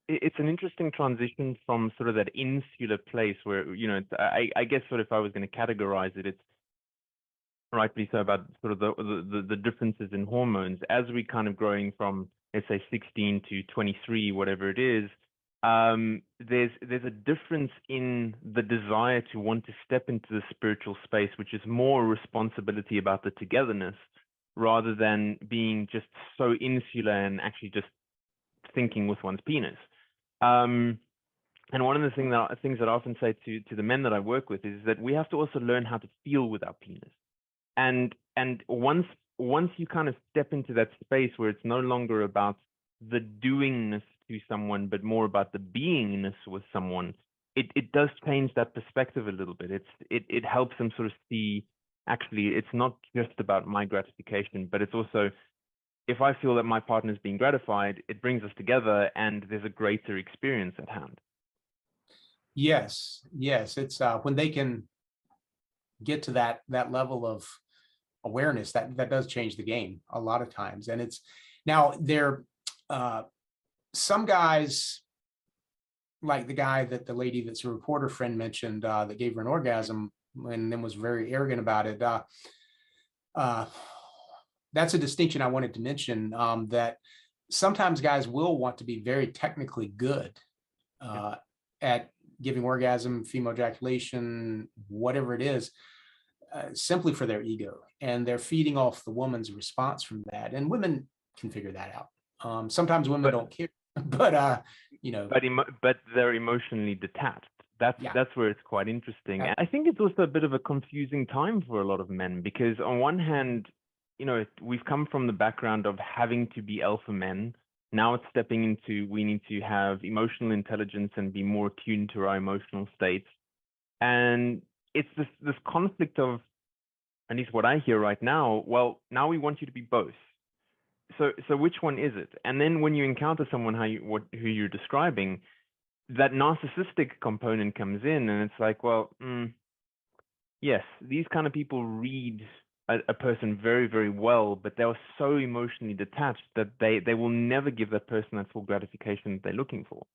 it's an interesting transition from sort of that insular place where, I guess sort of if I was going to categorize it, it's rightly so about sort of the differences in hormones as we kind of growing from, let's say, 16 to 23, whatever it is. There's a difference in the desire to want to step into the spiritual space, which is more responsibility about the togetherness rather than being just so insular and actually just thinking with one's penis. And one of the things that I often say to the men that I work with is that we have to also learn how to feel with our penis. And once you kind of step into that space where it's no longer about the doingness to someone, but more about the beingness with someone, it does change that perspective a little bit. It helps them sort of see, actually, it's not just about my gratification, but it's also, if I feel that my partner is being gratified, it brings us together and there's a greater experience at hand. Yes, it's when they can get to that level of awareness, that does change the game a lot of times. And it's now there some guys, like the lady that's a reporter friend mentioned, that gave her an orgasm and then was very arrogant about it. That's a distinction I wanted to mention, that sometimes guys will want to be very technically good at giving orgasm, female ejaculation, whatever it is, simply for their ego. And they're feeding off the woman's response from that. And women can figure that out. Sometimes women don't care, but but they're emotionally detached. That's where it's quite interesting. I think it's also a bit of a confusing time for a lot of men, because on one hand, we've come from the background of having to be alpha men. Now it's stepping into, we need to have emotional intelligence and be more attuned to our emotional states. And it's this conflict of, at least what I hear right now, well, now we want you to be both. So which one is it? And then when you encounter someone who you're describing, that narcissistic component comes in, and it's like, well, yes, these kind of people read a person very, very well, but they are so emotionally detached that they will never give that person that full gratification that they're looking for.